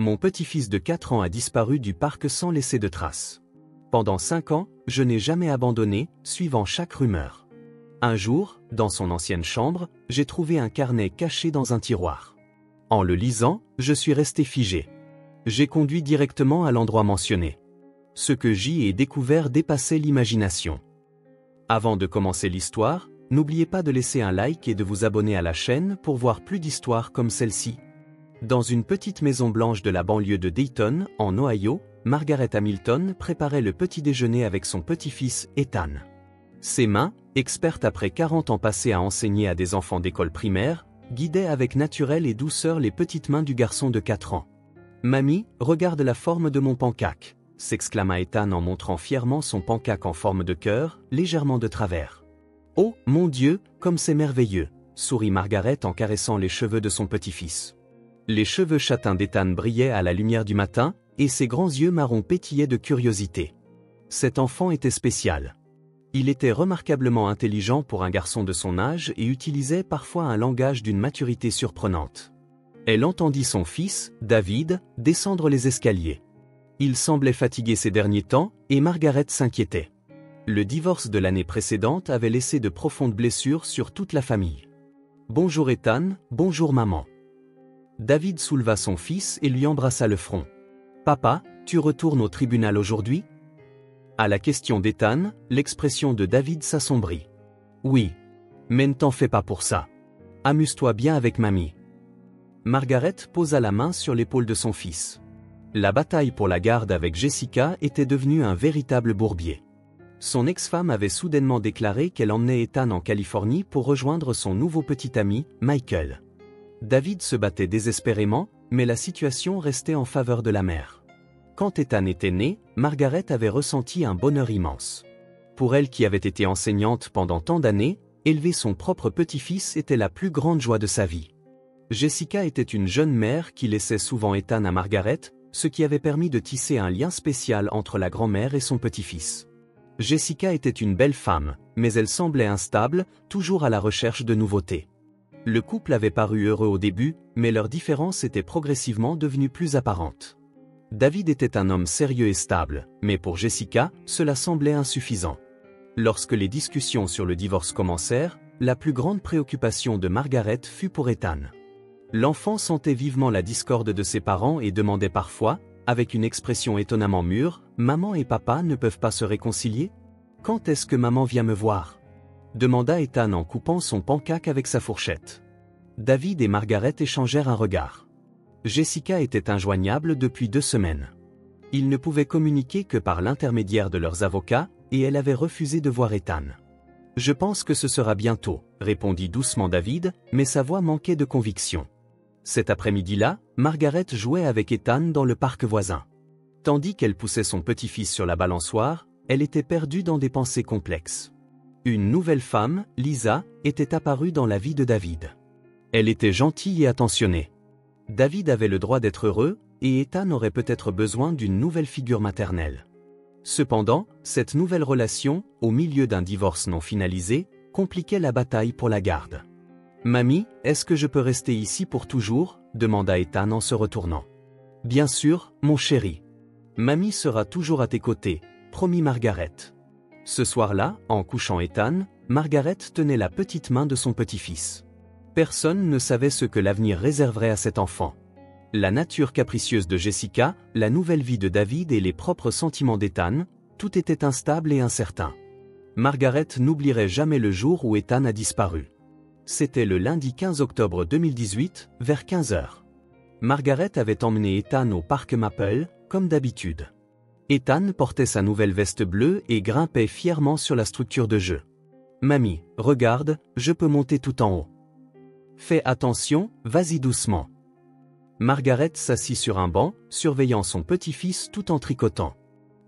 Mon petit-fils de 4 ans a disparu du parc sans laisser de traces. Pendant 5 ans, je n'ai jamais abandonné, suivant chaque rumeur. Un jour, dans son ancienne chambre, j'ai trouvé un carnet caché dans un tiroir. En le lisant, je suis resté figé. J'ai conduit directement à l'endroit mentionné. Ce que j'y ai découvert dépassait l'imagination. Avant de commencer l'histoire, n'oubliez pas de laisser un like et de vous abonner à la chaîne pour voir plus d'histoires comme celle-ci. Dans une petite maison blanche de la banlieue de Dayton, en Ohio, Margaret Hamilton préparait le petit déjeuner avec son petit-fils, Ethan. Ses mains, expertes après 40 ans passés à enseigner à des enfants d'école primaire, guidaient avec naturel et douceur les petites mains du garçon de 4 ans. « Mamie, regarde la forme de mon pancake !» s'exclama Ethan en montrant fièrement son pancake en forme de cœur, légèrement de travers. « Oh, mon Dieu, comme c'est merveilleux !» sourit Margaret en caressant les cheveux de son petit-fils. Les cheveux châtains d'Ethan brillaient à la lumière du matin, et ses grands yeux marrons pétillaient de curiosité. Cet enfant était spécial. Il était remarquablement intelligent pour un garçon de son âge et utilisait parfois un langage d'une maturité surprenante. Elle entendit son fils, David, descendre les escaliers. Il semblait fatigué ces derniers temps, et Margaret s'inquiétait. Le divorce de l'année précédente avait laissé de profondes blessures sur toute la famille. « Bonjour Ethan, bonjour maman. » David souleva son fils et lui embrassa le front. « Papa, tu retournes au tribunal aujourd'hui ?» À la question d'Ethan, l'expression de David s'assombrit. « Oui. Mais ne t'en fais pas pour ça. Amuse-toi bien avec mamie. » Margaret posa la main sur l'épaule de son fils. La bataille pour la garde avec Jessica était devenue un véritable bourbier. Son ex-femme avait soudainement déclaré qu'elle emmenait Ethan en Californie pour rejoindre son nouveau petit ami, Michael. David se battait désespérément, mais la situation restait en faveur de la mère. Quand Ethan était né, Margaret avait ressenti un bonheur immense. Pour elle qui avait été enseignante pendant tant d'années, élever son propre petit-fils était la plus grande joie de sa vie. Jessica était une jeune mère qui laissait souvent Ethan à Margaret, ce qui avait permis de tisser un lien spécial entre la grand-mère et son petit-fils. Jessica était une belle femme, mais elle semblait instable, toujours à la recherche de nouveautés. Le couple avait paru heureux au début, mais leur différence était progressivement devenue plus apparente. David était un homme sérieux et stable, mais pour Jessica, cela semblait insuffisant. Lorsque les discussions sur le divorce commencèrent, la plus grande préoccupation de Margaret fut pour Ethan. L'enfant sentait vivement la discorde de ses parents et demandait parfois, avec une expression étonnamment mûre, « Maman et papa ne peuvent pas se réconcilier ? Quand est-ce que maman vient me voir ?» demanda Ethan en coupant son pancake avec sa fourchette. David et Margaret échangèrent un regard. Jessica était injoignable depuis 2 semaines. Ils ne pouvaient communiquer que par l'intermédiaire de leurs avocats, et elle avait refusé de voir Ethan. « Je pense que ce sera bientôt », répondit doucement David, mais sa voix manquait de conviction. Cet après-midi-là, Margaret jouait avec Ethan dans le parc voisin. Tandis qu'elle poussait son petit-fils sur la balançoire, elle était perdue dans des pensées complexes. Une nouvelle femme, Lisa, était apparue dans la vie de David. Elle était gentille et attentionnée. David avait le droit d'être heureux, et Ethan aurait peut-être besoin d'une nouvelle figure maternelle. Cependant, cette nouvelle relation, au milieu d'un divorce non finalisé, compliquait la bataille pour la garde. « Mamie, est-ce que je peux rester ici pour toujours ?» demanda Ethan en se retournant. « Bien sûr, mon chéri. Mamie sera toujours à tes côtés, promit Margaret. » Ce soir-là, en couchant Ethan, Margaret tenait la petite main de son petit-fils. Personne ne savait ce que l'avenir réserverait à cet enfant. La nature capricieuse de Jessica, la nouvelle vie de David et les propres sentiments d'Ethan, tout était instable et incertain. Margaret n'oublierait jamais le jour où Ethan a disparu. C'était le lundi 15 octobre 2018, vers 15 h. Margaret avait emmené Ethan au parc Maple, comme d'habitude. Ethan portait sa nouvelle veste bleue et grimpait fièrement sur la structure de jeu. « Mamie, regarde, je peux monter tout en haut. »« Fais attention, vas-y doucement. » Margaret s'assit sur un banc, surveillant son petit-fils tout en tricotant.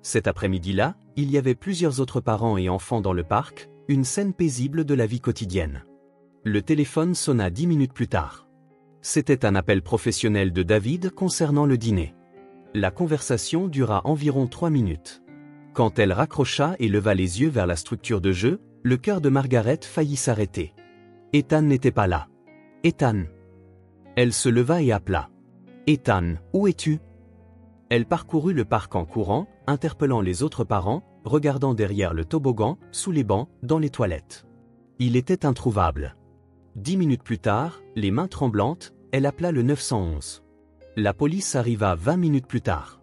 Cet après-midi-là, il y avait plusieurs autres parents et enfants dans le parc, une scène paisible de la vie quotidienne. Le téléphone sonna 10 minutes plus tard. C'était un appel professionnel de David concernant le dîner. La conversation dura environ 3 minutes. Quand elle raccrocha et leva les yeux vers la structure de jeu, le cœur de Margaret faillit s'arrêter. Ethan n'était pas là. « Ethan !» Elle se leva et appela. Ethan, où es-tu? Elle parcourut le parc en courant, interpellant les autres parents, regardant derrière le toboggan, sous les bancs, dans les toilettes. Il était introuvable. 10 minutes plus tard, les mains tremblantes, elle appela le 911. La police arriva 20 minutes plus tard.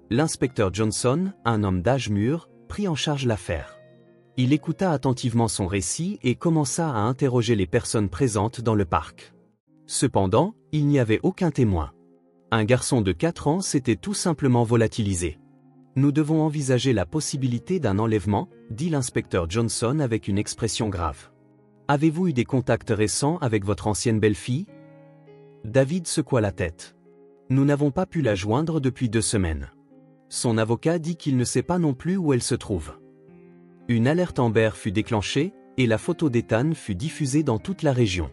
L'inspecteur Johnson, un homme d'âge mûr, prit en charge l'affaire. Il écouta attentivement son récit et commença à interroger les personnes présentes dans le parc. Cependant, il n'y avait aucun témoin. Un garçon de 4 ans s'était tout simplement volatilisé. Nous devons envisager la possibilité d'un enlèvement, dit l'inspecteur Johnson avec une expression grave. Avez-vous eu des contacts récents avec votre ancienne belle-fille? David secoua la tête. Nous n'avons pas pu la joindre depuis 2 semaines. Son avocat dit qu'il ne sait pas non plus où elle se trouve. Une alerte Amber fut déclenchée, et la photo d'Ethan fut diffusée dans toute la région.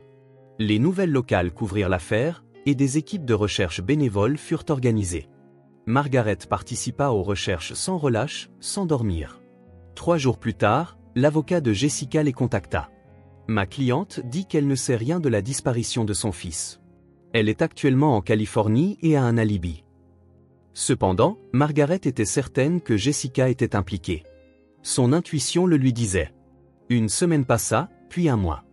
Les nouvelles locales couvrirent l'affaire, et des équipes de recherche bénévoles furent organisées. Margaret participa aux recherches sans relâche, sans dormir. 3 jours plus tard, l'avocat de Jessica les contacta. Ma cliente dit qu'elle ne sait rien de la disparition de son fils. Elle est actuellement en Californie et a un alibi. Cependant, Margaret était certaine que Jessica était impliquée. Son intuition le lui disait. 1 semaine passa, puis 1 mois.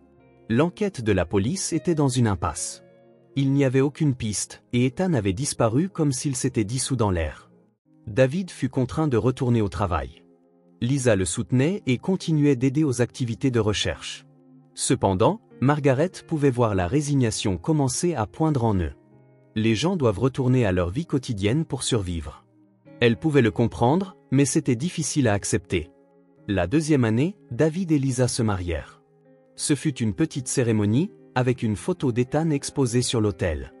L'enquête de la police était dans une impasse. Il n'y avait aucune piste, et Ethan avait disparu comme s'il s'était dissous dans l'air. David fut contraint de retourner au travail. Lisa le soutenait et continuait d'aider aux activités de recherche. Cependant, Margaret pouvait voir la résignation commencer à poindre en eux. Les gens doivent retourner à leur vie quotidienne pour survivre. Elle pouvait le comprendre, mais c'était difficile à accepter. La 2e année, David et Lisa se marièrent. Ce fut une petite cérémonie, avec une photo d'Ethan exposée sur l'autel.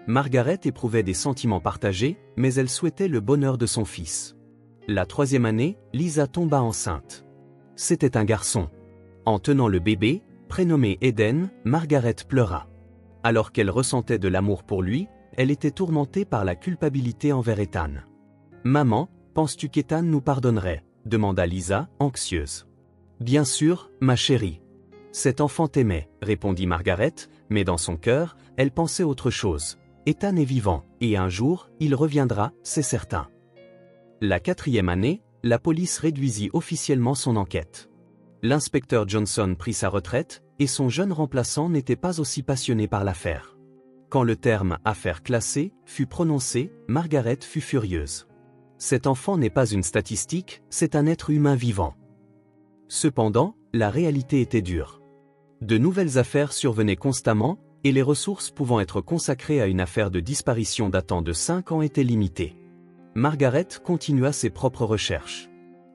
Margaret éprouvait des sentiments partagés, mais elle souhaitait le bonheur de son fils. La 3e année, Lisa tomba enceinte. C'était un garçon. En tenant le bébé, prénommé Eden, Margaret pleura. Alors qu'elle ressentait de l'amour pour lui, elle était tourmentée par la culpabilité envers Ethan. « Maman, penses-tu qu'Ethan nous pardonnerait ?» demanda Lisa, anxieuse. « Bien sûr, ma chérie. Cet enfant t'aimait, répondit Margaret, mais dans son cœur, elle pensait autre chose. Ethan est vivant, et un jour, il reviendra, c'est certain. » La 4e année, la police réduisit officiellement son enquête. L'inspecteur Johnson prit sa retraite, et son jeune remplaçant n'était pas aussi passionné par l'affaire. Quand le terme « affaire classée » fut prononcé, Margaret fut furieuse. Cet enfant n'est pas une statistique, c'est un être humain vivant. Cependant, la réalité était dure. De nouvelles affaires survenaient constamment, et les ressources pouvant être consacrées à une affaire de disparition datant de 5 ans étaient limitées. Margaret continua ses propres recherches.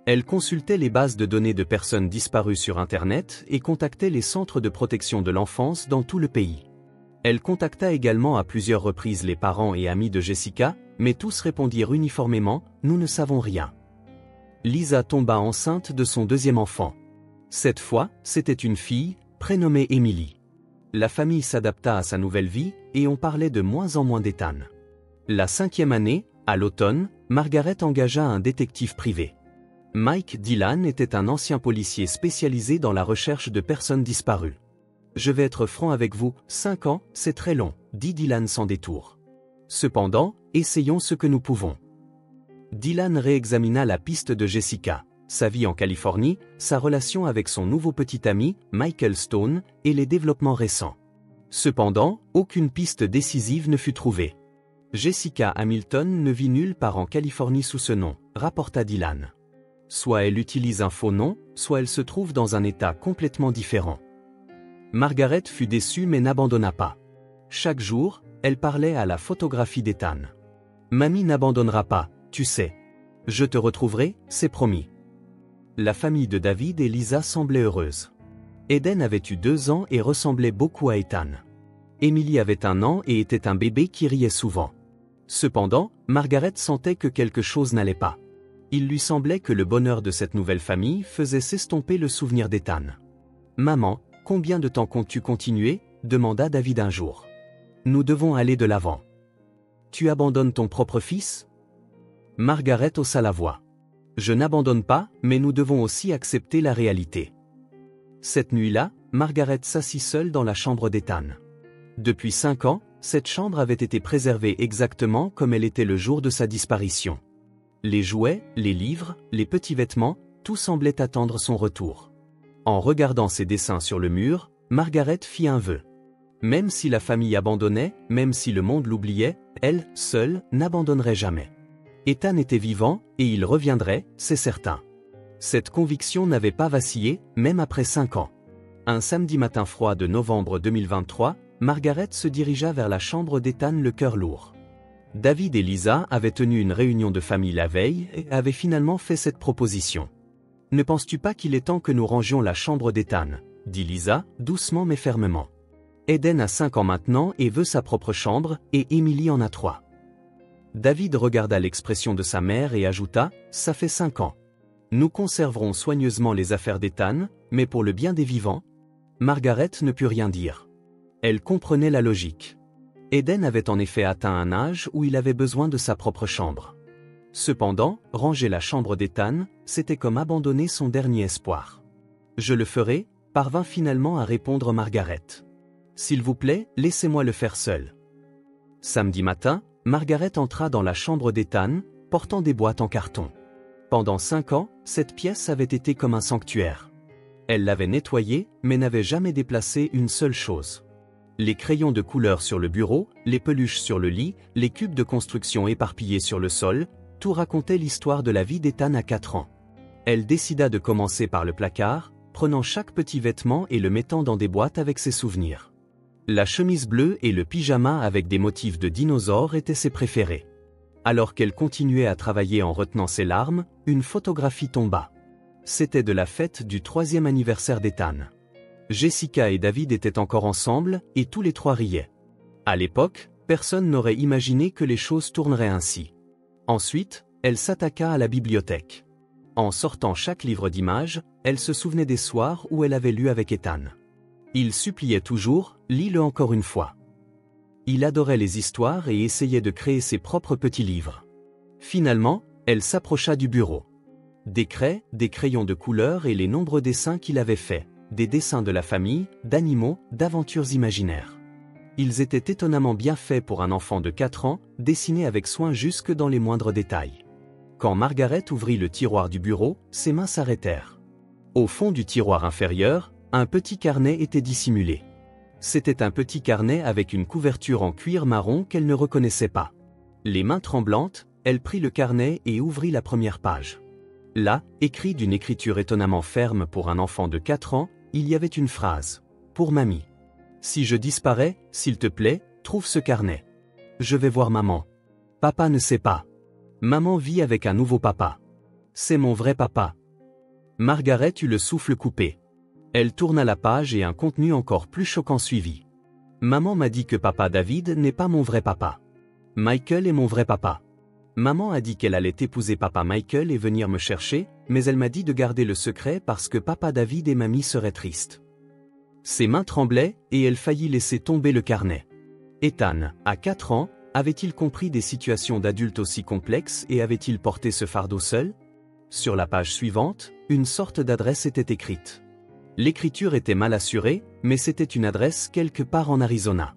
Elle consultait les bases de données de personnes disparues sur Internet et contactait les centres de protection de l'enfance dans tout le pays. Elle contacta également à plusieurs reprises les parents et amis de Jessica, mais tous répondirent uniformément « Nous ne savons rien ». Lisa tomba enceinte de son 2e enfant. Cette fois, c'était une fille, prénommée Emily. La famille s'adapta à sa nouvelle vie, et on parlait de moins en moins d'Ethan. La 5e année, à l'automne, Margaret engagea un détective privé. Mike Dillon était un ancien policier spécialisé dans la recherche de personnes disparues. « Je vais être franc avec vous, 5 ans, c'est très long, » dit Dillon sans détour. Cependant, essayons ce que nous pouvons. Dillon réexamina la piste de Jessica, sa vie en Californie, sa relation avec son nouveau petit ami, Michael Stone, et les développements récents. Cependant, aucune piste décisive ne fut trouvée. Jessica Hamilton ne vit nulle part en Californie sous ce nom, rapporta Dillon. Soit elle utilise un faux nom, soit elle se trouve dans un état complètement différent. Margaret fut déçue mais n'abandonna pas. Chaque jour, elle parlait à la photographie d'Ethan. « Mamie n'abandonnera pas, tu sais. Je te retrouverai, c'est promis. » La famille de David et Lisa semblait heureuse. Eden avait eu 2 ans et ressemblait beaucoup à Ethan. Emily avait 1 an et était un bébé qui riait souvent. Cependant, Margaret sentait que quelque chose n'allait pas. Il lui semblait que le bonheur de cette nouvelle famille faisait s'estomper le souvenir d'Ethan. « Maman, combien de temps comptes-tu continuer ?» demanda David un jour. « Nous devons aller de l'avant. »« Tu abandonnes ton propre fils ?» Margaret haussa la voix. « Je n'abandonne pas, mais nous devons aussi accepter la réalité. » Cette nuit-là, Margaret s'assit seule dans la chambre d'Ethan. Depuis 5 ans, cette chambre avait été préservée exactement comme elle était le jour de sa disparition. Les jouets, les livres, les petits vêtements, tout semblait attendre son retour. En regardant ses dessins sur le mur, Margaret fit un vœu. Même si la famille abandonnait, même si le monde l'oubliait, elle, seule, n'abandonnerait jamais. Ethan était vivant, et il reviendrait, c'est certain. Cette conviction n'avait pas vacillé, même après 5 ans. Un samedi matin froid de novembre 2023, Margaret se dirigea vers la chambre d'Ethan le cœur lourd. David et Lisa avaient tenu une réunion de famille la veille et avaient finalement fait cette proposition. « Ne penses-tu pas qu'il est temps que nous rangions la chambre d'Ethan » dit Lisa, doucement mais fermement. Eden a 5 ans maintenant et veut sa propre chambre, et Emily en a 3. David regarda l'expression de sa mère et ajouta « Ça fait 5 ans. Nous conserverons soigneusement les affaires d'Ethan, mais pour le bien des vivants ?» Margaret ne put rien dire. Elle comprenait la logique. Eden avait en effet atteint un âge où il avait besoin de sa propre chambre. Cependant, ranger la chambre d'Ethan, c'était comme abandonner son dernier espoir. « Je le ferai », parvint finalement à répondre Margaret. « S'il vous plaît, laissez-moi le faire seul. » Samedi matin, Margaret entra dans la chambre d'Ethan, portant des boîtes en carton. Pendant 5 ans, cette pièce avait été comme un sanctuaire. Elle l'avait nettoyée, mais n'avait jamais déplacé une seule chose. Les crayons de couleur sur le bureau, les peluches sur le lit, les cubes de construction éparpillés sur le sol, tout racontait l'histoire de la vie d'Ethan à 4 ans. Elle décida de commencer par le placard, prenant chaque petit vêtement et le mettant dans des boîtes avec ses souvenirs. La chemise bleue et le pyjama avec des motifs de dinosaures étaient ses préférés. Alors qu'elle continuait à travailler en retenant ses larmes, une photographie tomba. C'était de la fête du 3e anniversaire d'Ethan. Jessica et David étaient encore ensemble, et tous les 3 riaient. À l'époque, personne n'aurait imaginé que les choses tourneraient ainsi. Ensuite, elle s'attaqua à la bibliothèque. En sortant chaque livre d'images, elle se souvenait des soirs où elle avait lu avec Ethan. Il suppliait toujours, lis-le encore une fois. Il adorait les histoires et essayait de créer ses propres petits livres. Finalement, elle s'approcha du bureau. Des craies, des crayons de couleur et les nombreux dessins qu'il avait faits, des dessins de la famille, d'animaux, d'aventures imaginaires. Ils étaient étonnamment bien faits pour un enfant de 4 ans, dessinés avec soin jusque dans les moindres détails. Quand Margaret ouvrit le tiroir du bureau, ses mains s'arrêtèrent. Au fond du tiroir inférieur, un petit carnet était dissimulé. C'était un petit carnet avec une couverture en cuir marron qu'elle ne reconnaissait pas. Les mains tremblantes, elle prit le carnet et ouvrit la première page. Là, écrit d'une écriture étonnamment ferme pour un enfant de 4 ans, il y avait une phrase. « Pour mamie. Si je disparais, s'il te plaît, trouve ce carnet. Je vais voir maman. Papa ne sait pas. Maman vit avec un nouveau papa. C'est mon vrai papa. » Margaret eut le souffle coupé. Elle tourna la page et un contenu encore plus choquant suivit. « Maman m'a dit que papa David n'est pas mon vrai papa. Michael est mon vrai papa. Maman a dit qu'elle allait épouser papa Michael et venir me chercher, mais elle m'a dit de garder le secret parce que papa David et mamie seraient tristes. » Ses mains tremblaient et elle faillit laisser tomber le carnet. Ethan, à 4 ans, avait-il compris des situations d'adultes aussi complexes et avait-il porté ce fardeau seul? Sur la page suivante, une sorte d'adresse était écrite. L'écriture était mal assurée, mais c'était une adresse quelque part en Arizona.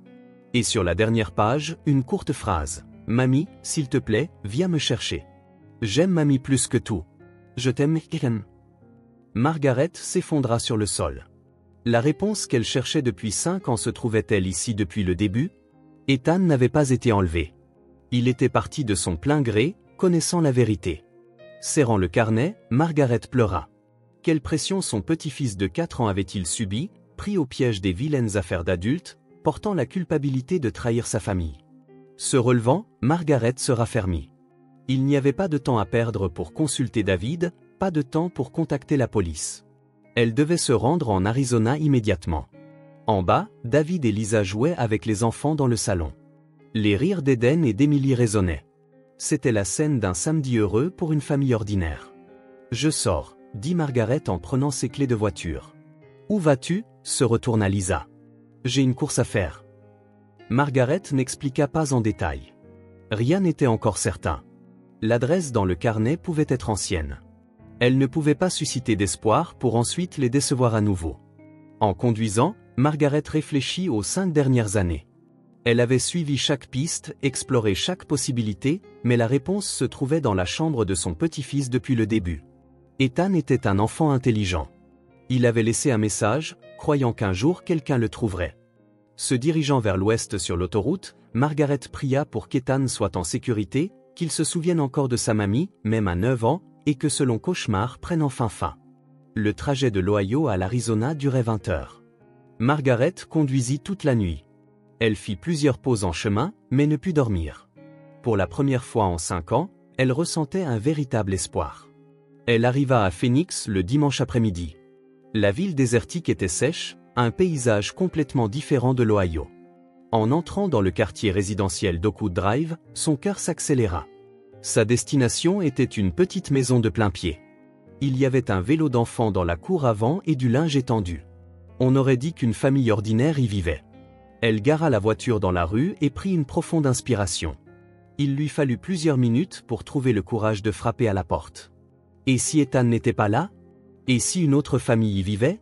Et sur la dernière page, une courte phrase. « Mamie, s'il te plaît, viens me chercher. J'aime mamie plus que tout. Je t'aime, Ken. » Margaret s'effondra sur le sol. La réponse qu'elle cherchait depuis 5 ans se trouvait-elle ici depuis le début? Ethan n'avait pas été enlevé. Il était parti de son plein gré, connaissant la vérité. Serrant le carnet, Margaret pleura. Quelle pression son petit-fils de 4 ans avait-il subi, pris au piège des vilaines affaires d'adultes, portant la culpabilité de trahir sa famille. Se relevant, Margaret se raffermit. Il n'y avait pas de temps à perdre pour consulter David, pas de temps pour contacter la police. Elle devait se rendre en Arizona immédiatement. En bas, David et Lisa jouaient avec les enfants dans le salon. Les rires d'Eden et d'Emily résonnaient. C'était la scène d'un samedi heureux pour une famille ordinaire. « Je sors », dit Margaret en prenant ses clés de voiture. « Où vas-tu » se retourna Lisa. « J'ai une course à faire. » Margaret n'expliqua pas en détail. Rien n'était encore certain. L'adresse dans le carnet pouvait être ancienne. Elle ne pouvait pas susciter d'espoir pour ensuite les décevoir à nouveau. En conduisant, Margaret réfléchit aux 5 dernières années. Elle avait suivi chaque piste, exploré chaque possibilité, mais la réponse se trouvait dans la chambre de son petit-fils depuis le début. Ethan était un enfant intelligent. Il avait laissé un message, croyant qu'un jour quelqu'un le trouverait. Se dirigeant vers l'ouest sur l'autoroute, Margaret pria pour qu'Ethan soit en sécurité, qu'il se souvienne encore de sa mamie, même à 9 ans, et que selon cauchemar prenne enfin fin. Le trajet de l'Ohio à l'Arizona durait 20 heures. Margaret conduisit toute la nuit. Elle fit plusieurs pauses en chemin, mais ne put dormir. Pour la première fois en 5 ans, elle ressentait un véritable espoir. Elle arriva à Phoenix le dimanche après-midi. La ville désertique était sèche, un paysage complètement différent de l'Ohio. En entrant dans le quartier résidentiel d'Oakwood Drive, son cœur s'accéléra. Sa destination était une petite maison de plain-pied. Il y avait un vélo d'enfant dans la cour avant et du linge étendu. On aurait dit qu'une famille ordinaire y vivait. Elle gara la voiture dans la rue et prit une profonde inspiration. Il lui fallut plusieurs minutes pour trouver le courage de frapper à la porte. Et si Ethan n'était pas là? Et si une autre famille y vivait?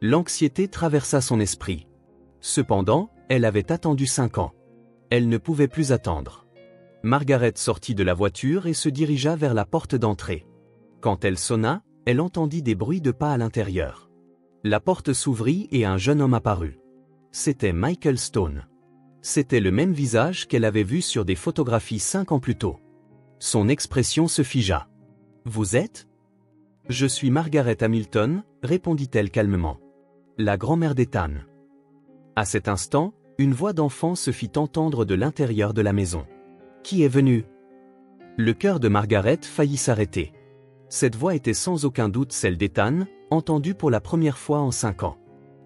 L'anxiété traversa son esprit. Cependant, elle avait attendu 5 ans. Elle ne pouvait plus attendre. Margaret sortit de la voiture et se dirigea vers la porte d'entrée. Quand elle sonna, elle entendit des bruits de pas à l'intérieur. La porte s'ouvrit et un jeune homme apparut. C'était Michael Stone. C'était le même visage qu'elle avait vu sur des photographies 5 ans plus tôt. Son expression se figea. « Vous êtes ? » « Je suis Margaret Hamilton, » répondit-elle calmement. La grand-mère d'Ethan. À cet instant, une voix d'enfant se fit entendre de l'intérieur de la maison. « Qui est venu ?» Le cœur de Margaret faillit s'arrêter. Cette voix était sans aucun doute celle d'Ethan, entendue pour la première fois en 5 ans.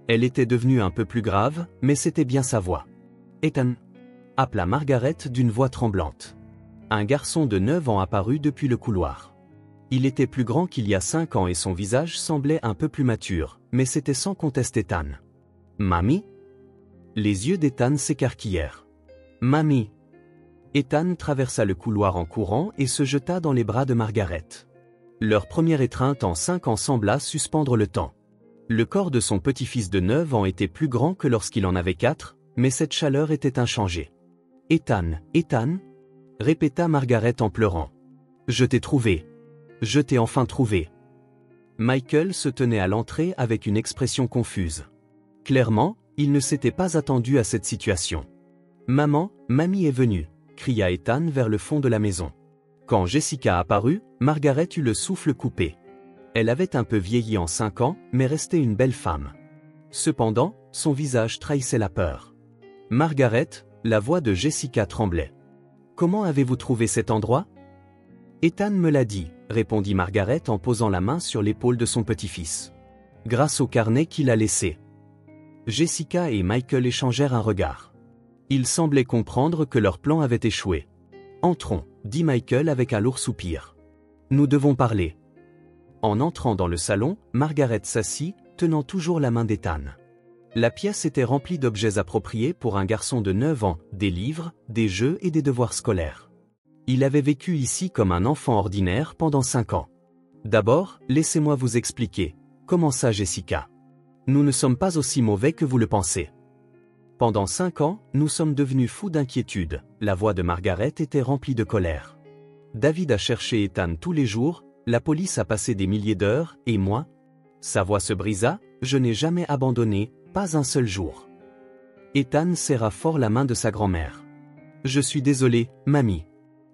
Elle était devenue un peu plus grave, mais c'était bien sa voix. « Ethan » appela Margaret d'une voix tremblante. Un garçon de 9 ans apparut depuis le couloir. Il était plus grand qu'il y a 5 ans et son visage semblait un peu plus mature, mais c'était sans conteste Ethan. « Mamie ?» Les yeux d'Ethan s'écarquillèrent. « Mamie !» Ethan traversa le couloir en courant et se jeta dans les bras de Margaret. Leur première étreinte en 5 ans sembla suspendre le temps. Le corps de son petit-fils de 9 ans était plus grand que lorsqu'il en avait 4, mais cette chaleur était inchangée. « Ethan, Ethan !» répéta Margaret en pleurant. « Je t'ai trouvé. Je t'ai enfin trouvé. » Michael se tenait à l'entrée avec une expression confuse. Clairement, il ne s'était pas attendu à cette situation. « Maman, mamie est venue !» cria Ethan vers le fond de la maison. Quand Jessica apparut, Margaret eut le souffle coupé. Elle avait un peu vieilli en 5 ans, mais restait une belle femme. Cependant, son visage trahissait la peur. « Margaret !» la voix de Jessica tremblait. « Comment avez-vous trouvé cet endroit ?» « Ethan me l'a dit », répondit Margaret en posant la main sur l'épaule de son petit-fils. « Grâce au carnet qu'il a laissé. » Jessica et Michael échangèrent un regard. Ils semblaient comprendre que leur plan avait échoué. « Entrons », dit Michael avec un lourd soupir. « Nous devons parler. » En entrant dans le salon, Margaret s'assit, tenant toujours la main d'Ethan. La pièce était remplie d'objets appropriés pour un garçon de 9 ans, des livres, des jeux et des devoirs scolaires. Il avait vécu ici comme un enfant ordinaire pendant 5 ans. « D'abord, laissez-moi vous expliquer, » commença Jessica. « Nous ne sommes pas aussi mauvais que vous le pensez. » Pendant 5 ans, nous sommes devenus fous d'inquiétude. La voix de Margaret était remplie de colère. David a cherché Ethan tous les jours, la police a passé des milliers d'heures, et moi? Sa voix se brisa, je n'ai jamais abandonné, pas un seul jour. Ethan serra fort la main de sa grand-mère. Je suis désolé, mamie.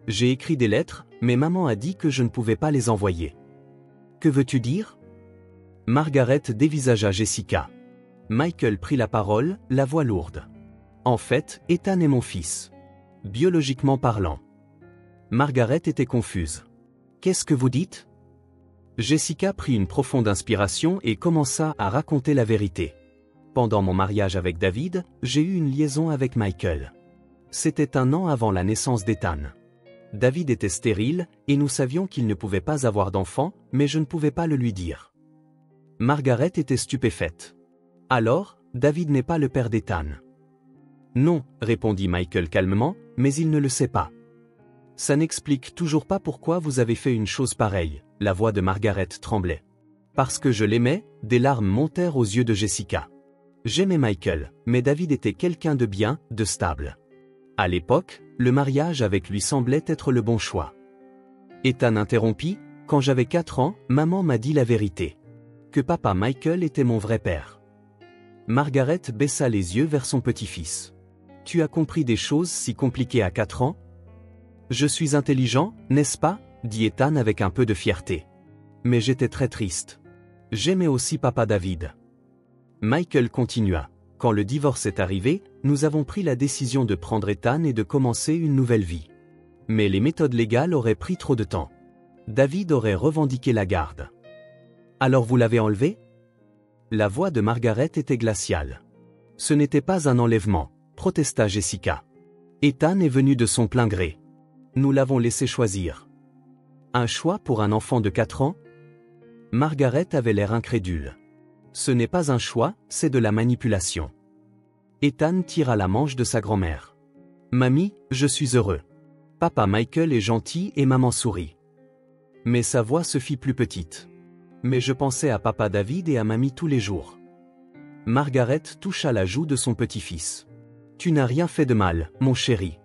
J'ai écrit des lettres, mais maman a dit que je ne pouvais pas les envoyer. Que veux-tu dire? Margaret dévisagea Jessica. Michael prit la parole, la voix lourde. En fait, Ethan est mon fils. Biologiquement parlant. Margaret était confuse. Qu'est-ce que vous dites? Jessica prit une profonde inspiration et commença à raconter la vérité. Pendant mon mariage avec David, j'ai eu une liaison avec Michael. C'était 1 an avant la naissance d'Ethan. David était stérile, et nous savions qu'il ne pouvait pas avoir d'enfant, mais je ne pouvais pas le lui dire. Margaret était stupéfaite. Alors, David n'est pas le père d'Ethan. Non, répondit Michael calmement, mais il ne le sait pas. Ça n'explique toujours pas pourquoi vous avez fait une chose pareille, la voix de Margaret tremblait. Parce que je l'aimais, des larmes montèrent aux yeux de Jessica. J'aimais Michael, mais David était quelqu'un de bien, de stable. À l'époque, le mariage avec lui semblait être le bon choix. Ethan interrompit, « Quand j'avais 4 ans, maman m'a dit la vérité. Que papa Michael était mon vrai père. » Margaret baissa les yeux vers son petit-fils. « Tu as compris des choses si compliquées à 4 ans? » « Je suis intelligent, n'est-ce pas ?» dit Ethan avec un peu de fierté. « Mais j'étais très triste. J'aimais aussi papa David. » Michael continua. « Quand le divorce est arrivé, nous avons pris la décision de prendre Ethan et de commencer une nouvelle vie. Mais les méthodes légales auraient pris trop de temps. David aurait revendiqué la garde. Alors vous l'avez enlevé? » La voix de Margaret était glaciale. « Ce n'était pas un enlèvement, » protesta Jessica. « Ethan est venu de son plein gré. Nous l'avons laissé choisir. » Un choix pour un enfant de 4 ans? Margaret avait l'air incrédule. « Ce n'est pas un choix, c'est de la manipulation. » Ethan tira la manche de sa grand-mère. « Mamie, je suis heureux. Papa Michael est gentil et maman sourit. » Mais sa voix se fit plus petite. « Mais je pensais à papa David et à mamie tous les jours. » Margaret toucha la joue de son petit-fils. « Tu n'as rien fait de mal, mon chéri.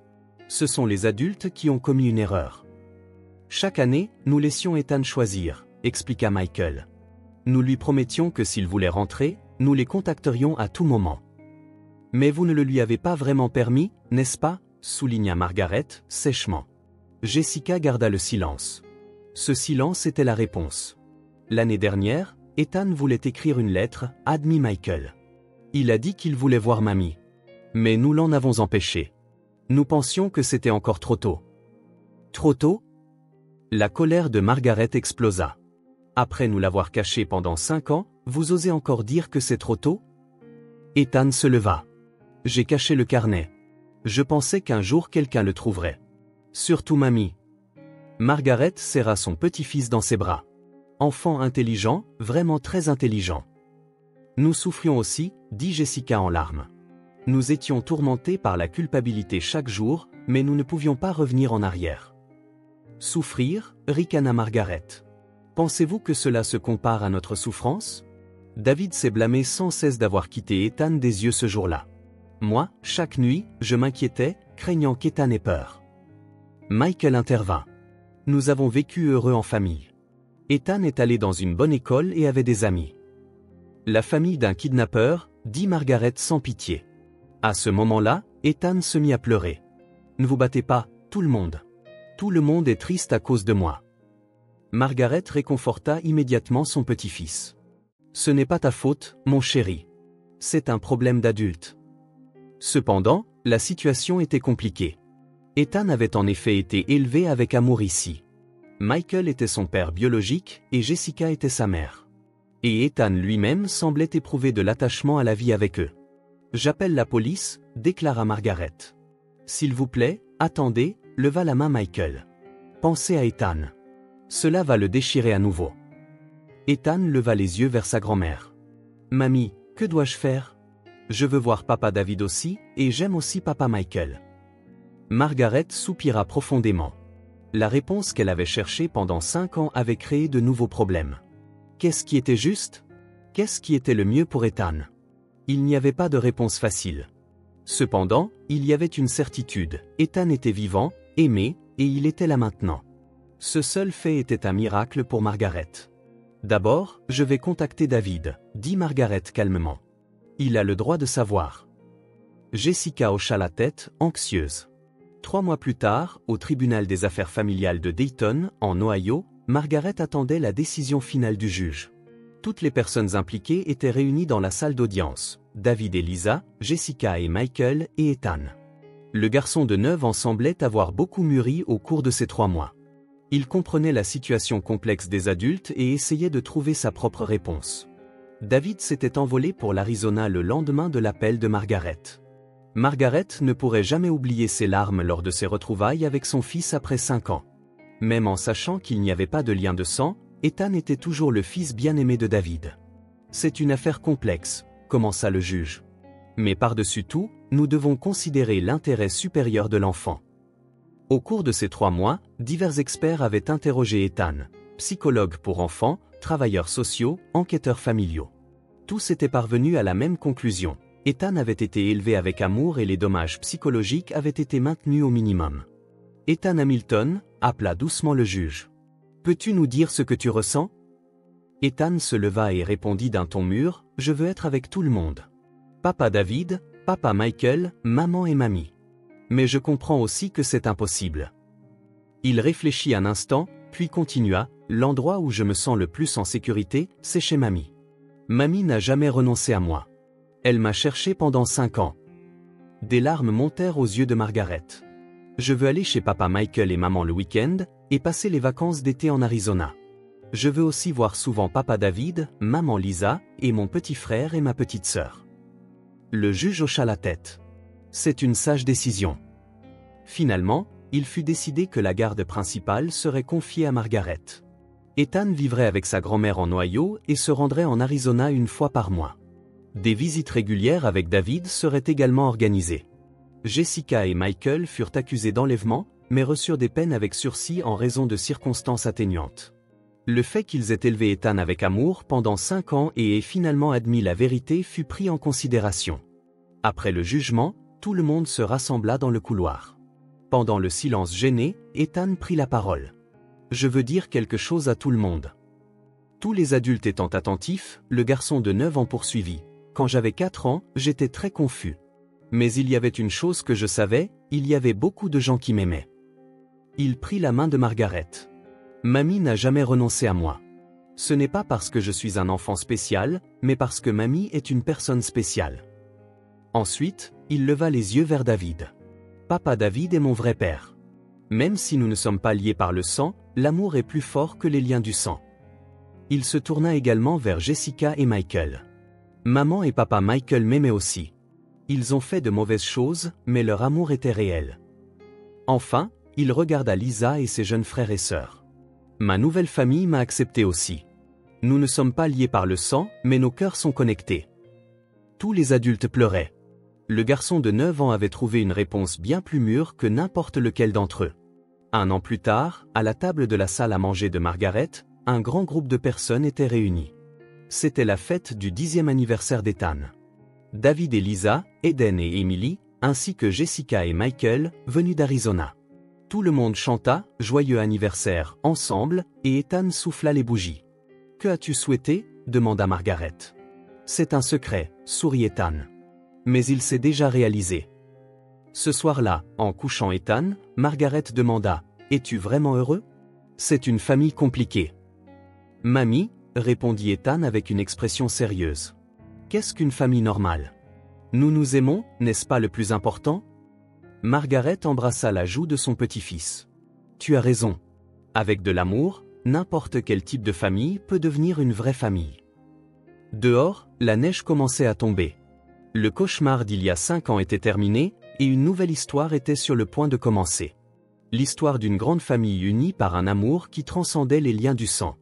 Ce sont les adultes qui ont commis une erreur. » Chaque année, nous laissions Ethan choisir, expliqua Michael. Nous lui promettions que s'il voulait rentrer, nous les contacterions à tout moment. Mais vous ne le lui avez pas vraiment permis, n'est-ce pas? Souligna Margaret, sèchement. Jessica garda le silence. Ce silence était la réponse. L'année dernière, Ethan voulait écrire une lettre, admit Michael. Il a dit qu'il voulait voir mamie. Mais nous l'en avons empêché. Nous pensions que c'était encore trop tôt. Trop tôt? La colère de Margaret explosa. Après nous l'avoir caché pendant 5 ans, vous osez encore dire que c'est trop tôt? Ethan se leva. J'ai caché le carnet. Je pensais qu'un jour quelqu'un le trouverait. Surtout mamie. Margaret serra son petit-fils dans ses bras. Enfant intelligent, vraiment très intelligent. Nous souffrions aussi, dit Jessica en larmes. Nous étions tourmentés par la culpabilité chaque jour, mais nous ne pouvions pas revenir en arrière. Souffrir, ricana Margaret. Pensez-vous que cela se compare à notre souffrance? David s'est blâmé sans cesse d'avoir quitté Ethan des yeux ce jour-là. Moi, chaque nuit, je m'inquiétais, craignant qu'Ethan ait peur. Michael intervint. Nous avons vécu heureux en famille. Ethan est allé dans une bonne école et avait des amis. La famille d'un kidnappeur, dit Margaret sans pitié. À ce moment-là, Ethan se mit à pleurer. Ne vous battez pas, tout le monde. Tout le monde est triste à cause de moi. Margaret réconforta immédiatement son petit-fils. Ce n'est pas ta faute, mon chéri. C'est un problème d'adulte. Cependant, la situation était compliquée. Ethan avait en effet été élevé avec amour ici. Michael était son père biologique et Jessica était sa mère. Et Ethan lui-même semblait éprouver de l'attachement à la vie avec eux. J'appelle la police, déclara Margaret. S'il vous plaît, attendez, leva la main Michael. Pensez à Ethan. Cela va le déchirer à nouveau. Ethan leva les yeux vers sa grand-mère. Mamie, que dois-je faire? Je veux voir papa David aussi, et j'aime aussi papa Michael. Margaret soupira profondément. La réponse qu'elle avait cherchée pendant 5 ans avait créé de nouveaux problèmes. Qu'est-ce qui était juste? Qu'est-ce qui était le mieux pour Ethan? Il n'y avait pas de réponse facile. Cependant, il y avait une certitude, Ethan était vivant, aimé, et il était là maintenant. Ce seul fait était un miracle pour Margaret. D'abord, je vais contacter David, dit Margaret calmement. Il a le droit de savoir. Jessica hocha la tête, anxieuse. 3 mois plus tard, au tribunal des affaires familiales de Dayton, en Ohio, Margaret attendait la décision finale du juge. Toutes les personnes impliquées étaient réunies dans la salle d'audience. David et Lisa, Jessica et Michael et Ethan. Le garçon de 9 ans semblait avoir beaucoup mûri au cours de ces 3 mois. Il comprenait la situation complexe des adultes et essayait de trouver sa propre réponse. David s'était envolé pour l'Arizona le lendemain de l'appel de Margaret. Margaret ne pourrait jamais oublier ses larmes lors de ses retrouvailles avec son fils après 5 ans. Même en sachant qu'il n'y avait pas de lien de sang, Ethan était toujours le fils bien-aimé de David. C'est une affaire complexe, commença le juge. Mais par-dessus tout, nous devons considérer l'intérêt supérieur de l'enfant. Au cours de ces 3 mois, divers experts avaient interrogé Ethan, psychologues pour enfants, travailleurs sociaux, enquêteurs familiaux. Tous étaient parvenus à la même conclusion. Ethan avait été élevé avec amour et les dommages psychologiques avaient été maintenus au minimum. Ethan Hamilton, appela doucement le juge. Peux-tu nous dire ce que tu ressens? Ethan se leva et répondit d'un ton mûr, je veux être avec tout le monde. Papa David, papa Michael, maman et mamie. Mais je comprends aussi que c'est impossible. Il réfléchit un instant, puis continua, l'endroit où je me sens le plus en sécurité, c'est chez mamie. Mamie n'a jamais renoncé à moi. Elle m'a cherché pendant 5 ans. Des larmes montèrent aux yeux de Margaret. Je veux aller chez papa Michael et maman le week-end, et passer les vacances d'été en Arizona. Je veux aussi voir souvent papa David, maman Lisa, et mon petit frère et ma petite sœur. Le juge hocha la tête. C'est une sage décision. Finalement, il fut décidé que la garde principale serait confiée à Margaret. Ethan vivrait avec sa grand-mère en Ohio et se rendrait en Arizona une fois par mois. Des visites régulières avec David seraient également organisées. Jessica et Michael furent accusés d'enlèvement, mais reçurent des peines avec sursis en raison de circonstances atténuantes. Le fait qu'ils aient élevé Ethan avec amour pendant 5 ans et aient finalement admis la vérité fut pris en considération. Après le jugement, tout le monde se rassembla dans le couloir. Pendant le silence gêné, Ethan prit la parole. Je veux dire quelque chose à tout le monde. Tous les adultes étant attentifs, le garçon de 9 ans poursuivit. Quand j'avais 4 ans, j'étais très confus. Mais il y avait une chose que je savais, il y avait beaucoup de gens qui m'aimaient. Il prit la main de Margaret. Mamie n'a jamais renoncé à moi. Ce n'est pas parce que je suis un enfant spécial, mais parce que Mamie est une personne spéciale. Ensuite, il leva les yeux vers David. Papa David est mon vrai père. Même si nous ne sommes pas liés par le sang, l'amour est plus fort que les liens du sang. Il se tourna également vers Jessica et Michael. Maman et papa Michael m'aimaient aussi. Ils ont fait de mauvaises choses, mais leur amour était réel. Enfin, il regarda Lisa et ses jeunes frères et sœurs. Ma nouvelle famille m'a accepté aussi. Nous ne sommes pas liés par le sang, mais nos cœurs sont connectés. Tous les adultes pleuraient. Le garçon de 9 ans avait trouvé une réponse bien plus mûre que n'importe lequel d'entre eux. 1 an plus tard, à la table de la salle à manger de Margaret, un grand groupe de personnes était réuni. C'était la fête du 10e anniversaire d'Ethan. David et Lisa, Eden et Emily, ainsi que Jessica et Michael, venus d'Arizona. Tout le monde chanta « Joyeux anniversaire » ensemble, et Ethan souffla les bougies. « Que as-tu souhaité » demanda Margaret. « C'est un secret » sourit Ethan. Mais il s'est déjà réalisé. Ce soir-là, en couchant Ethan, Margaret demanda « Es-tu vraiment heureux ?» C'est une famille compliquée. « Mamie » répondit Ethan avec une expression sérieuse. « Qu'est-ce qu'une famille normale ? Nous nous aimons, n'est-ce pas le plus important ?» Margaret embrassa la joue de son petit-fils. « Tu as raison. Avec de l'amour, n'importe quel type de famille peut devenir une vraie famille. » Dehors, la neige commençait à tomber. Le cauchemar d'il y a 5 ans était terminé, et une nouvelle histoire était sur le point de commencer. L'histoire d'une grande famille unie par un amour qui transcendait les liens du sang.